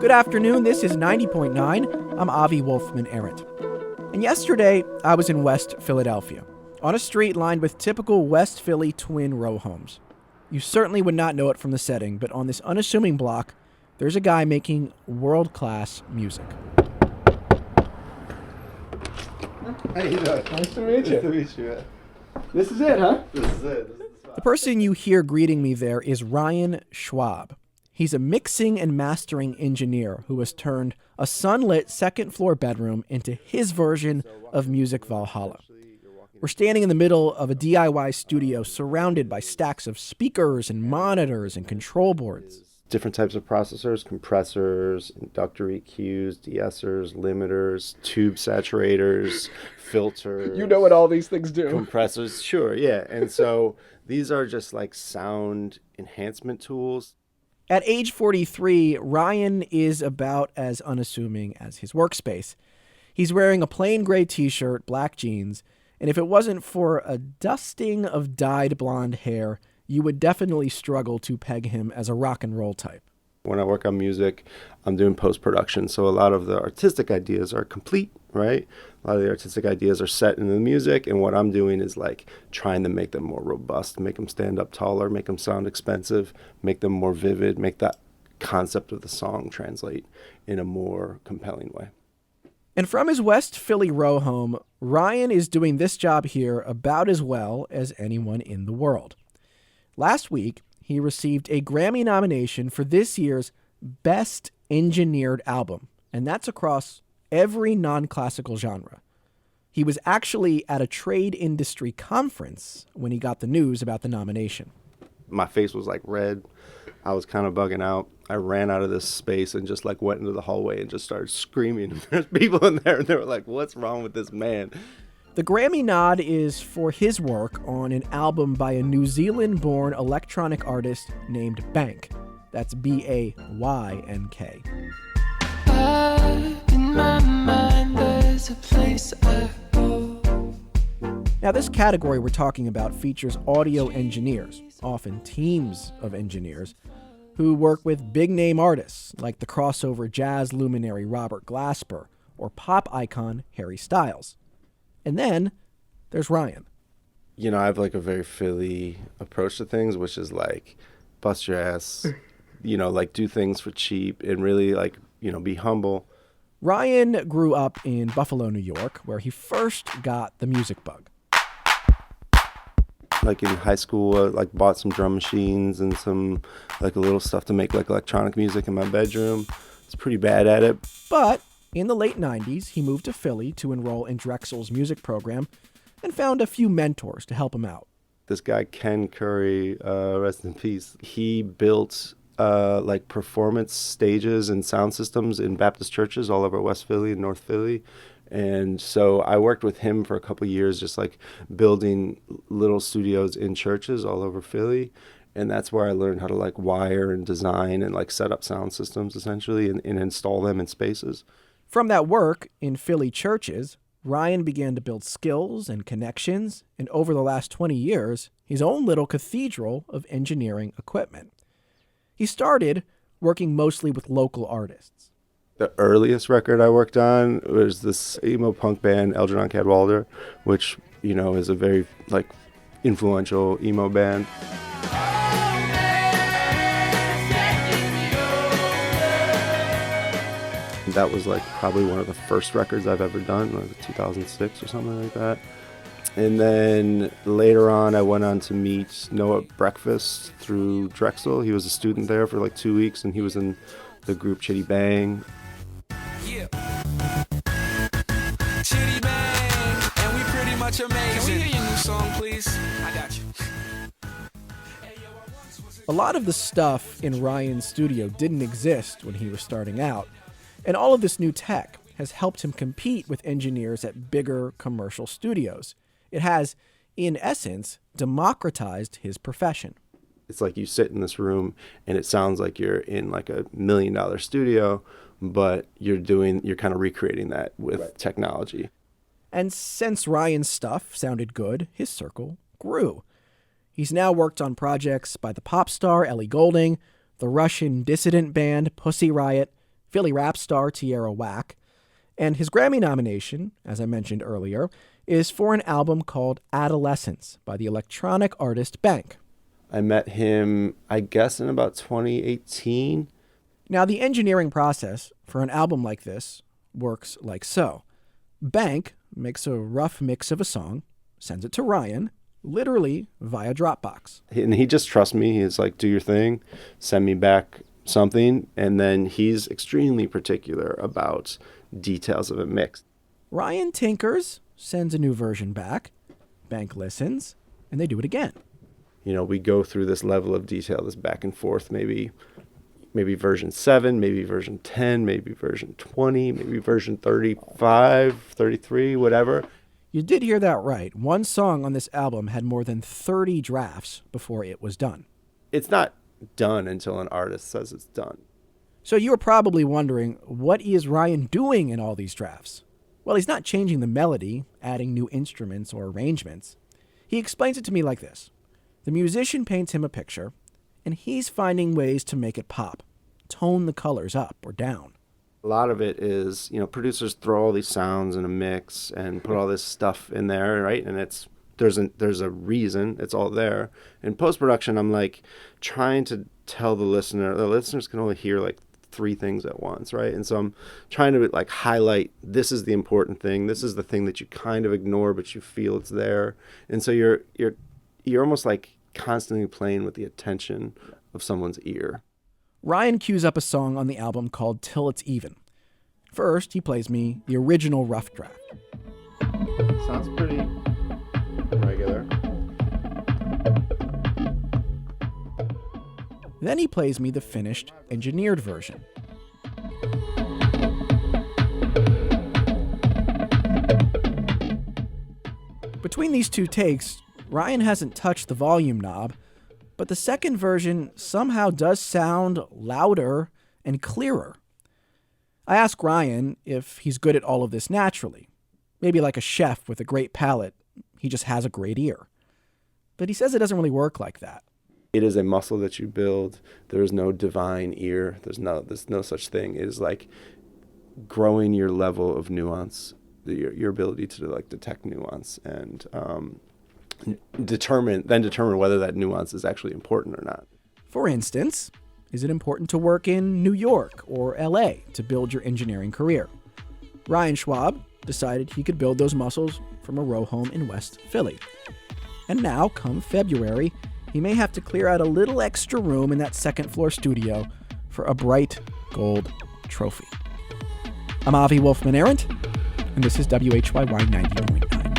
Good afternoon, this is 90.9. I'm Avi Wolfman-Arent. And yesterday, I was in West Philadelphia, on a street lined with typical West Philly twin row homes. You certainly would not know it from the setting, but on this unassuming block, there's a guy making world-class music. How you doing? Nice to meet you. Nice to meet you. This is it, huh? This is it. This is the spot. The person you hear greeting me there is Ryan Schwabe. He's a mixing and mastering engineer who has turned a sunlit second-floor bedroom into his version of Music Valhalla. We're standing in the middle of a DIY studio surrounded by stacks of speakers and monitors and control boards. Different types of processors, compressors, inductor EQs, de-essers, limiters, tube saturators, filters. You know what all these things do. Compressors, sure, yeah. And so these are just like sound enhancement tools. At age 43, Ryan is about as unassuming as his workspace. He's wearing a plain gray t-shirt, black jeans, and if it wasn't for a dusting of dyed blonde hair, you would definitely struggle to peg him as a rock and roll type. When I work on music, I'm doing post-production, so a lot of the artistic ideas are complete, right? A lot of the artistic ideas are set in the music, and what I'm doing is like trying to make them more robust, make them stand up taller, make them sound expensive, make them more vivid, make that concept of the song translate in a more compelling way. And from his West Philly row home, Ryan is doing this job here about as well as anyone in the world. Last week, he received a Grammy nomination for this year's Best Engineered Album, and that's across every non-classical genre. He was actually at a trade industry conference when he got the news about the nomination. My face was like red. I was kind of bugging out. I ran out of this space and just like went into the hallway and just started screaming. There's people in there and they were like, "What's wrong with this man?" The Grammy nod is for his work on an album by a New Zealand-born electronic artist named Bank. That's B-A-Y-N-K. In my mind, there's a place I go. Now, this category we're talking about features audio engineers, often teams of engineers, who work with big-name artists like the crossover jazz luminary Robert Glasper or pop icon Harry Styles. And then there's Ryan. You know, I have like a very Philly approach to things, which is like bust your ass, you know, like do things for cheap and really like, you know, be humble. Ryan grew up in Buffalo, New York, where he first got the music bug. Like in high school, I like bought some drum machines and some like a little stuff to make like electronic music in my bedroom. It's pretty bad at it. But in the late 90s, he moved to Philly to enroll in Drexel's music program and found a few mentors to help him out. This guy, Ken Curry, rest in peace, he built like performance stages and sound systems in Baptist churches all over West Philly and North Philly. And so I worked with him for a couple of years, just like building little studios in churches all over Philly. And that's where I learned how to like wire and design and like set up sound systems essentially and install them in spaces. From that work in Philly churches, Ryan began to build skills and connections, and over the last 20 years, his own little cathedral of engineering equipment. He started working mostly with local artists. The earliest record I worked on was this emo punk band, Algernon Cadwalder, which, you know, is a very like influential emo band. That was like probably one of the first records I've ever done, like 2006 or something like that. And then later on, I went on to meet Noah Breakfast through Drexel. He was a student there for like 2 weeks, and he was in the group Chitty Bang. Yeah. Chitty Bang, and we pretty much amazing. Can we hear your new song, please? I got you. A lot of the stuff in Ryan's studio didn't exist when he was starting out, and all of this new tech has helped him compete with engineers at bigger commercial studios. It has, in essence, democratized his profession. It's like you sit in this room and it sounds like you're in like $1 million studio, but you're kind of recreating that with technology. And since Ryan's stuff sounded good, his circle grew. He's now worked on projects by the pop star Ellie Goulding, the Russian dissident band Pussy Riot, Philly rap star Tierra Whack. And his Grammy nomination, as I mentioned earlier, is for an album called Adolescence by the electronic artist Bank. I met him, I guess, in about 2018. Now, the engineering process for an album like this works like so. Bank makes a rough mix of a song, sends it to Ryan, literally via Dropbox. And he just trusts me. He's like, do your thing, send me back something. And then he's extremely particular about details of a mix. Ryan tinkers, sends a new version back. Bank listens, and they do it again. You know, we go through this level of detail, this back and forth, maybe version 7, maybe version 10, maybe version 20, maybe version 35, 33, whatever. You did hear that right. One song on this album had more than 30 drafts before it was done. It's not done until an artist says it's done. So you were probably wondering, what is Ryan doing in all these drafts? Well, he's not changing the melody, adding new instruments or arrangements. He explains it to me like this. The musician paints him a picture, and he's finding ways to make it pop, tone the colors up or down. A lot of it is, you know, producers throw all these sounds in a mix and put all this stuff in there, right? And there's a reason, it's all there. In post-production, I'm like trying to tell the listeners can only hear like 3 things at once, right? And so I'm trying to like highlight, this is the important thing, this is the thing that you kind of ignore but you feel it's there. And so you're almost like constantly playing with the attention of someone's ear. Ryan cues up a song on the album called Till It's Even. First, he plays me the original rough draft. Sounds pretty regular. Then he plays me the finished, engineered version. Between these 2 takes, Ryan hasn't touched the volume knob, but the second version somehow does sound louder and clearer. I ask Ryan if he's good at all of this naturally. Maybe like a chef with a great palate, he just has a great ear. But he says it doesn't really work like that. It is a muscle that you build. There is no divine ear. There's no such thing. It is like growing your level of nuance, your ability to like detect nuance and determine whether that nuance is actually important or not. For instance, is it important to work in New York or LA to build your engineering career? Ryan Schwabe decided he could build those muscles from a row home in West Philly. And now, come February, he may have to clear out a little extra room in that second-floor studio for a bright gold trophy. I'm Avi Wolfman-Arendt, and this is WHYY 90.9.